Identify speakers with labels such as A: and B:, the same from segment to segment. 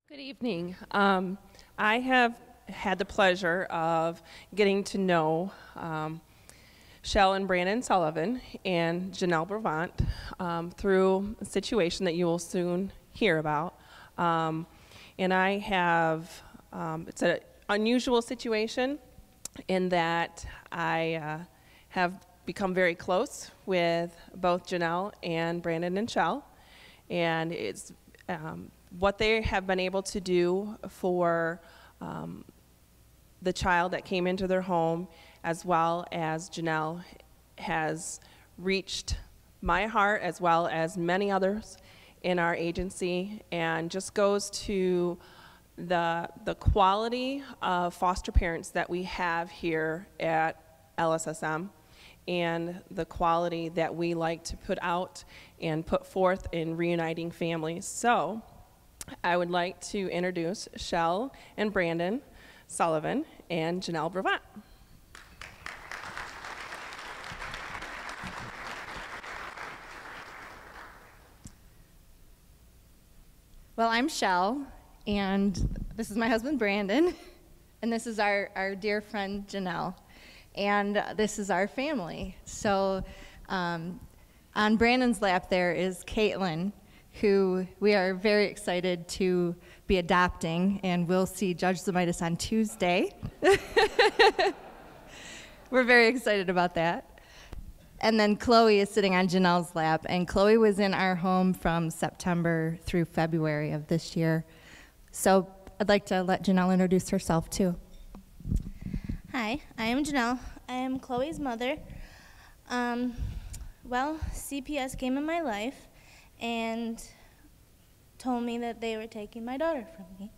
A: Good evening. I have had the pleasure of getting to know Shell and Brandon Sullivan and Janelle Brevant through a situation that you will soon hear about. And I have, it's an unusual situation in that I have become very close with both Janelle and Brandon and Shell. And it's what they have been able to do for the child that came into their home, as well as Janelle, has reached my heart as well as many others in our agency, and just goes to the quality of foster parents that we have here at LSSM, and the quality that we like to put out and put forth in reuniting families. So I would like to introduce Shell and Brandon Sullivan and Janelle Brevant.
B: Well, I'm Shell, and this is my husband Brandon, and this is our dear friend Janelle, and this is our family. So on Brandon's lap there is Caitlin, who we are very excited to be adopting, and we'll see Judge Zemitis on Tuesday. We're very excited about that. And then Chloe is sitting on Janelle's lap, and Chloe was in our home from September through February of this year. So I'd like to let Janelle introduce herself too.
C: Hi, I am Janelle. I am Chloe's mother. Well, CPS came in my life and told me that they were taking my daughter from me.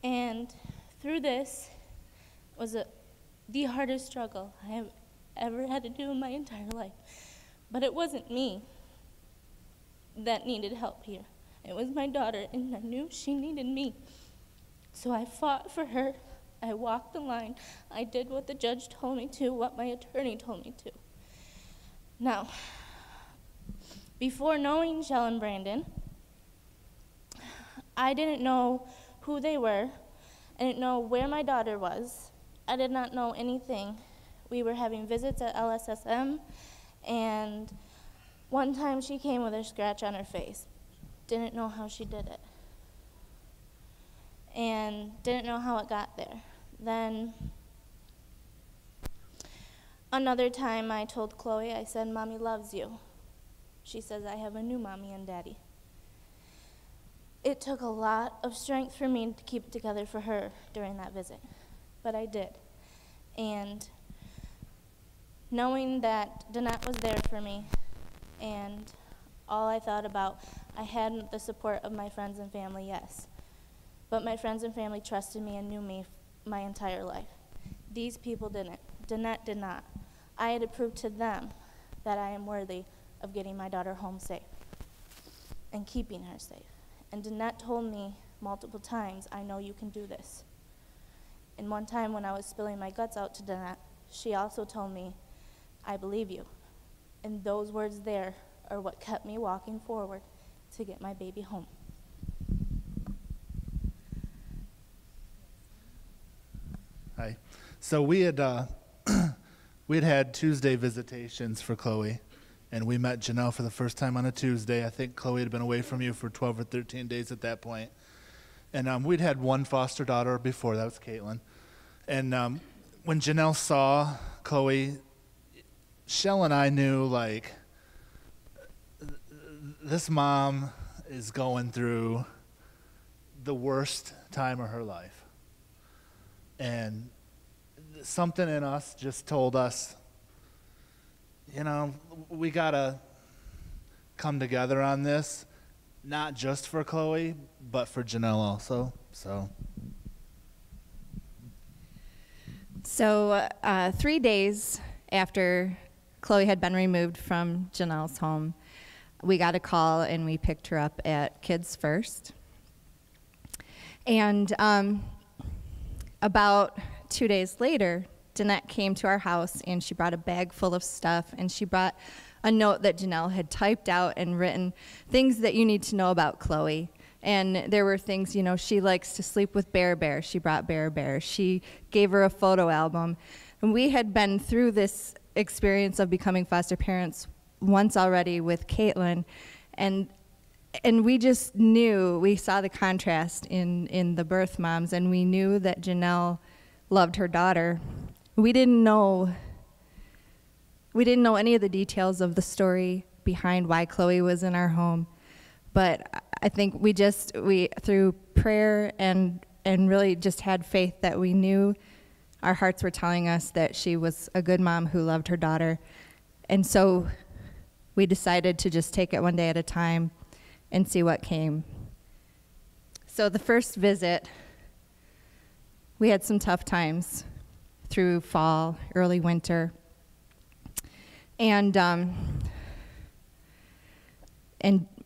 C: And through this was the hardest struggle I have ever had to do in my entire life. But it wasn't me that needed help here. It was my daughter, and I knew she needed me. So I fought for her. I walked the line. I did what the judge told me to, what my attorney told me to. Now, before knowing Shell and Brandon, I didn't know who they were. I didn't know where my daughter was. I did not know anything. We were having visits at LSSM, and one time she came with a scratch on her face. Didn't know how she did it, and didn't know how it got there. Then another time I told Chloe, I said, "Mommy loves you." She says, "I have a new mommy and daddy." It took a lot of strength for me to keep it together for her during that visit, but I did. And knowing that Danette was there for me, and all I thought about, I had the support of my friends and family, yes. But my friends and family trusted me and knew me my entire life. These people didn't. Danette did not. I had to prove to them that I am worthy of getting my daughter home safe and keeping her safe. And Danette told me multiple times, "I know you can do this." And one time when I was spilling my guts out to Danette, she also told me, "I believe you." And those words there are what kept me walking forward to get my baby home.
D: Hi. So we had had Tuesday visitations for Chloe, and we met Janelle for the first time on a Tuesday. I think Chloe had been away from you for 12 or 13 days at that point. And we'd had one foster daughter before, that was Caitlin. And when Janelle saw Chloe, Shell and I knew, like, this mom is going through the worst time of her life. And something in us just told us, you know, we got to come together on this, not just for Chloe, but for Janelle also.
B: So 3 days after Chloe had been removed from Janelle's home, we got a call and we picked her up at Kids First. And about 2 days later, Danette came to our house and she brought a bag full of stuff, and she brought a note that Janelle had typed out and written, things that you need to know about Chloe. And there were things, she likes to sleep with Bear Bear. She brought Bear Bear. She gave her a photo album. And we had been through this experience of becoming foster parents once already with Caitlin. And we just knew, we saw the contrast in the birth moms, and we knew that Janelle loved her daughter. We didn't know any of the details of the story behind why Chloe was in our home. But I think we through prayer and really just had faith that we knew our hearts were telling us that she was a good mom who loved her daughter. And so we decided to just take it one day at a time and see what came. So the first visit, we had some tough times through fall, early winter. And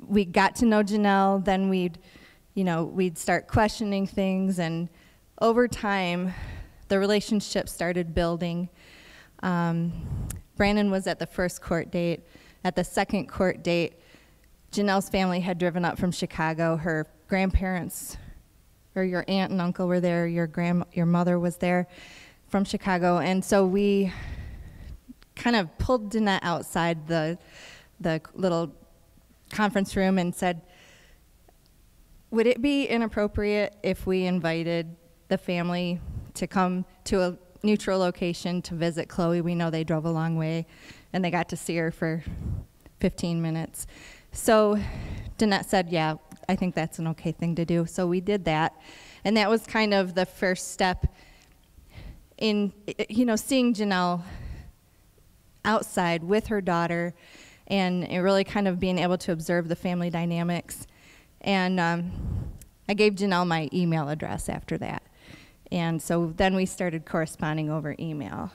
B: we got to know Janelle, then we'd start questioning things, and over time, the relationship started building. Brandon was at the first court date. At the second court date, Janelle's family had driven up from Chicago. Her grandparents, or your aunt and uncle were there, your mother was there from Chicago, and so we kind of pulled Danette outside the little conference room and said, would it be inappropriate if we invited the family to come to a neutral location to visit Chloe? We know they drove a long way, and they got to see her for 15 minutes. So Danette said, yeah, I think that's an okay thing to do. So we did that, and that was kind of the first step in, seeing Janelle outside with her daughter, and really kind of being able to observe the family dynamics. And I gave Janelle my email address after that. And so then we started corresponding over email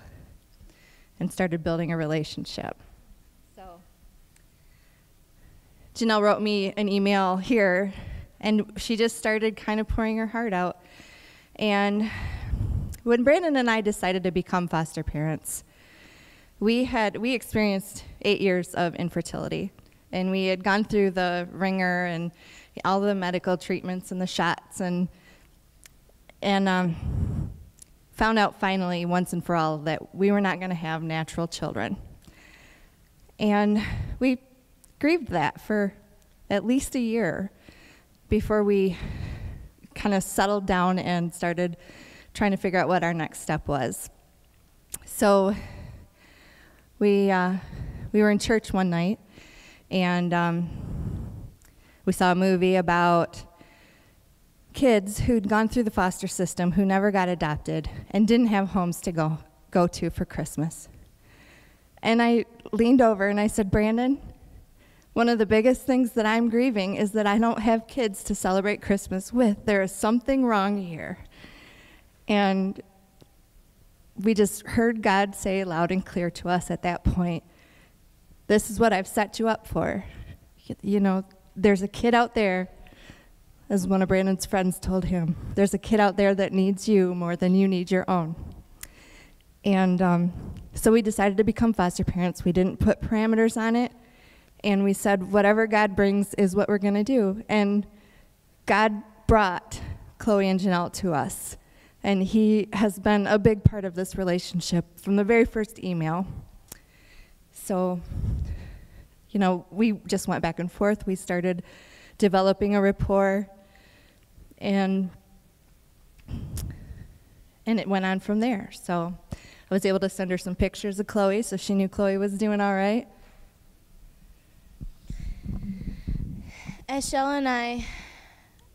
B: and started building a relationship. So Janelle wrote me an email here, and she just started kind of pouring her heart out. And when Brandon and I decided to become foster parents, we experienced 8 years of infertility, and we had gone through the ringer and all the medical treatments and the shots, and found out finally, once and for all, that we were not going to have natural children. And we grieved that for at least a year before we kind of settled down and started trying to figure out what our next step was. So we were in church one night, and we saw a movie about kids who'd gone through the foster system who never got adopted and didn't have homes to go to for Christmas. And I leaned over and I said, Brandon, one of the biggest things that I'm grieving is that I don't have kids to celebrate Christmas with. There is something wrong here. And we just heard God say loud and clear to us at that point, this is what I've set you up for. There's a kid out there, as one of Brandon's friends told him, there's a kid out there that needs you more than you need your own. And so we decided to become foster parents. We didn't put parameters on it, and we said whatever God brings is what we're going to do. And God brought Chloe and Janelle to us, and he has been a big part of this relationship from the very first email. So, we just went back and forth. We started developing a rapport, and it went on from there. So I was able to send her some pictures of Chloe, so she knew Chloe was doing all right.
C: As Shell and I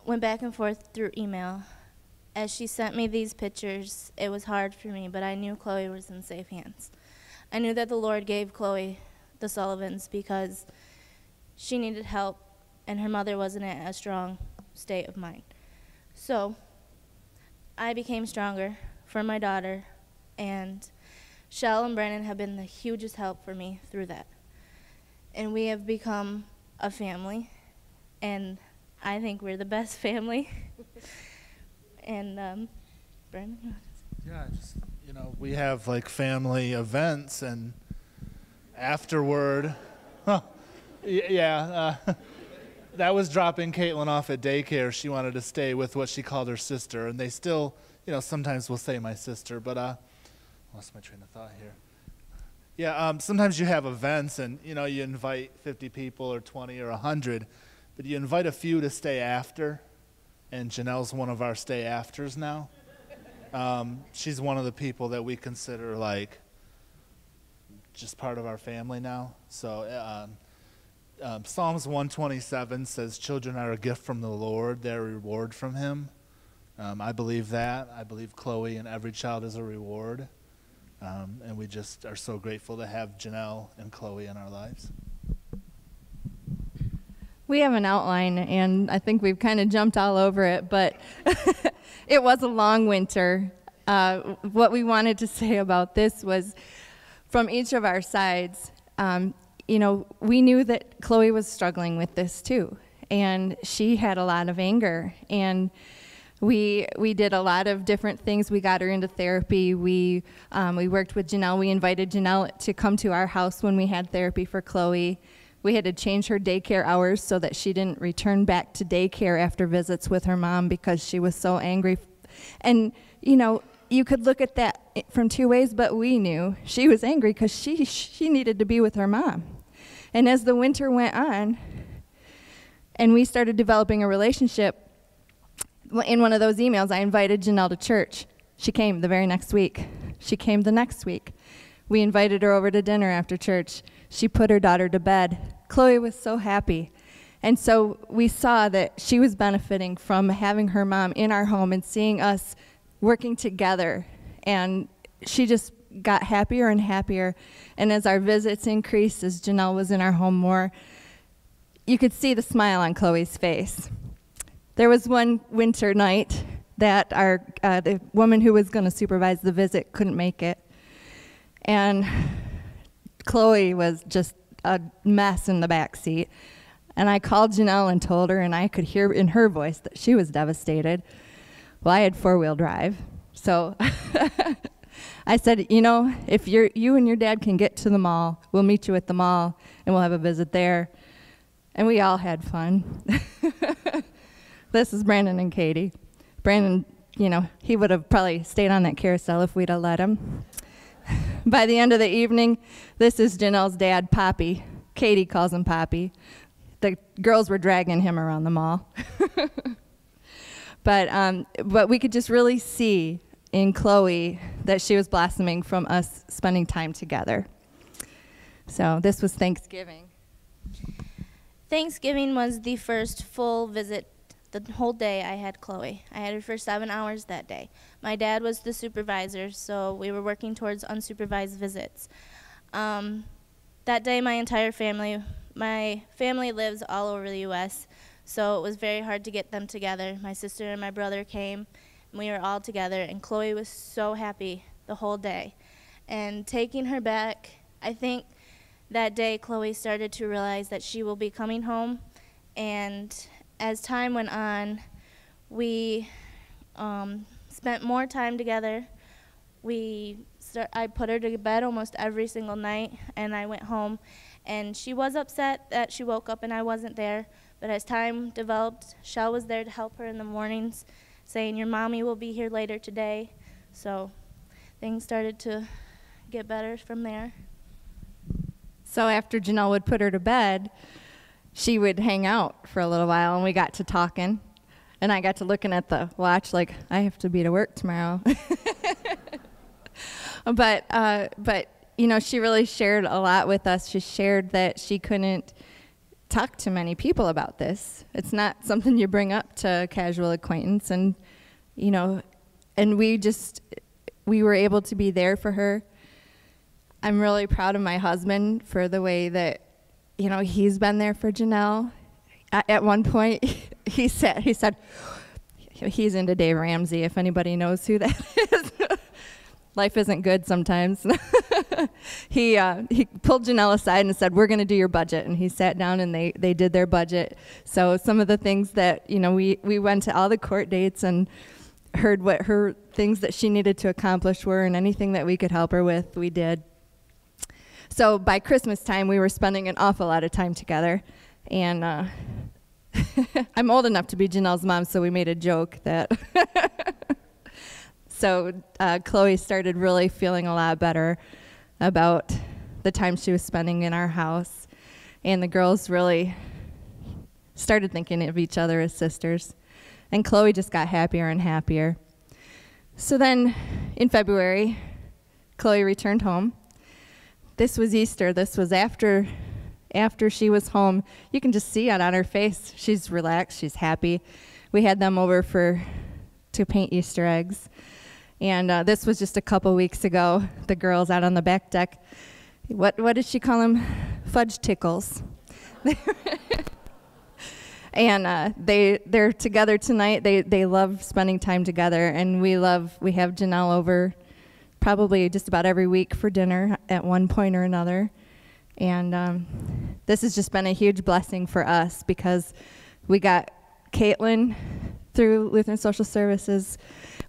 C: went back and forth through email, as she sent me these pictures, it was hard for me, but I knew Chloe was in safe hands. I knew that the Lord gave Chloe the Sullivans because she needed help, and her mother wasn't in a strong state of mind. So I became stronger for my daughter, and Shell and Brandon have been the hugest help for me through that. And we have become a family, and I think we're the best family. And Brandon?
D: Yeah, we have like family events, and afterward, Yeah, that was dropping Caitlin off at daycare. She wanted to stay with what she called her sister, and they still, sometimes will say my sister, but lost my train of thought here. Yeah, sometimes you have events, and you invite 50 people or 20 or 100, but you invite a few to stay after, and Janelle's one of our stay afters now. She's one of the people that we consider like just part of our family now. So Psalms 127 says, children are a gift from the Lord, they're a reward from him. I believe that. I believe Chloe and every child is a reward. And we just are so grateful to have Janelle and Chloe in our lives.
B: We have an outline, and I think we've kind of jumped all over it, but it was a long winter. What we wanted to say about this was, from each of our sides, we knew that Chloe was struggling with this too, and she had a lot of anger, and we did a lot of different things. We got her into therapy. We worked with Janelle. We invited Janelle to come to our house when we had therapy for Chloe. We had to change her daycare hours so that she didn't return back to daycare after visits with her mom because she was so angry. And, you could look at that from two ways, but we knew she was angry because she needed to be with her mom. And as the winter went on, and we started developing a relationship, in one of those emails, I invited Janelle to church. She came the very next week. She came the next week. We invited her over to dinner after church. She put her daughter to bed. Chloe was so happy. And so we saw that she was benefiting from having her mom in our home and seeing us working together. And she just got happier and happier. And as our visits increased, as Janelle was in our home more, you could see the smile on Chloe's face. There was one winter night that the woman who was going to supervise the visit couldn't make it. And Chloe was just a mess in the back seat. And I called Janelle and told her, and I could hear in her voice that she was devastated. Well, I had four-wheel drive. So I said, if you and your dad can get to the mall, we'll meet you at the mall, and we'll have a visit there. And we all had fun. This is Brandon and Katie. Brandon, he would have probably stayed on that carousel if we'd have let him. By the end of the evening, this is Janelle's dad, Poppy. Katie calls him Poppy. The girls were dragging him around the mall. But we could just really see in Chloe that she was blossoming from us spending time together. So this was Thanksgiving.
C: Thanksgiving was the first full visit. The whole day I had Chloe. I had her for 7 hours that day. My dad was the supervisor, so we were working towards unsupervised visits. That day, my family lives all over the U.S., so it was very hard to get them together. My sister and my brother came, and we were all together, and Chloe was so happy the whole day. And taking her back, I think that day Chloe started to realize that she will be coming home, and as time went on, we spent more time together. I put her to bed almost every single night, and I went home. And she was upset that she woke up and I wasn't there. But as time developed, Shell was there to help her in the mornings, saying, your mommy will be here later today. So things started to get better from there.
B: So after Janelle would put her to bed, she would hang out for a little while, and we got to talking. And I got to looking at the watch like, I have to be to work tomorrow. But she really shared a lot with us. She shared that she couldn't talk to many people about this. It's not something you bring up to a casual acquaintance. And, and we were able to be there for her. I'm really proud of my husband for the way that, he's been there for Janelle. At one point, he said he's into Dave Ramsey, if anybody knows who that is. Life isn't good sometimes. He pulled Janelle aside and said, we're going to do your budget. And he sat down and they did their budget. So some of the things that, we went to all the court dates and heard what her things that she needed to accomplish were, and anything that we could help her with, we did. So by Christmas time, we were spending an awful lot of time together. And I'm old enough to be Janelle's mom, so we made a joke that so Chloe started really feeling a lot better about the time she was spending in our house. And the girls really started thinking of each other as sisters. And Chloe just got happier and happier. So then in February, Chloe returned home. This was Easter. This was after she was home. You can just see it on her face. She's relaxed. She's happy. We had them over to paint Easter eggs. And this was just a couple weeks ago. The girls out on the back deck. What did she call them? Fudge tickles. And they're together tonight. They love spending time together, and we have Janelle over probably just about every week for dinner at one point or another. And this has just been a huge blessing for us because we got Caitlin through Lutheran Social Services.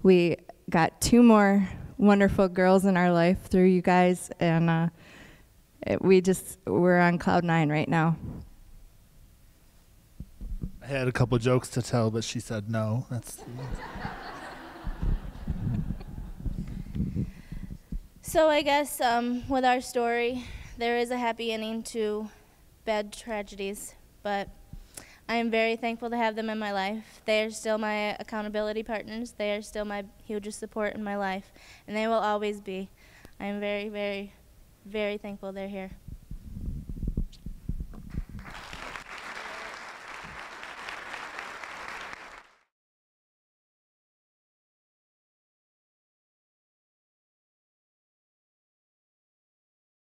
B: We got 2 more wonderful girls in our life through you guys, and we're on cloud 9 right now.
D: I had a couple jokes to tell, but she said no.
C: So I guess with our story, there is a happy ending to bad tragedies, but I am very thankful to have them in my life. They are still my accountability partners. They are still my hugest support in my life, and they will always be. I am very, very, very thankful they're here.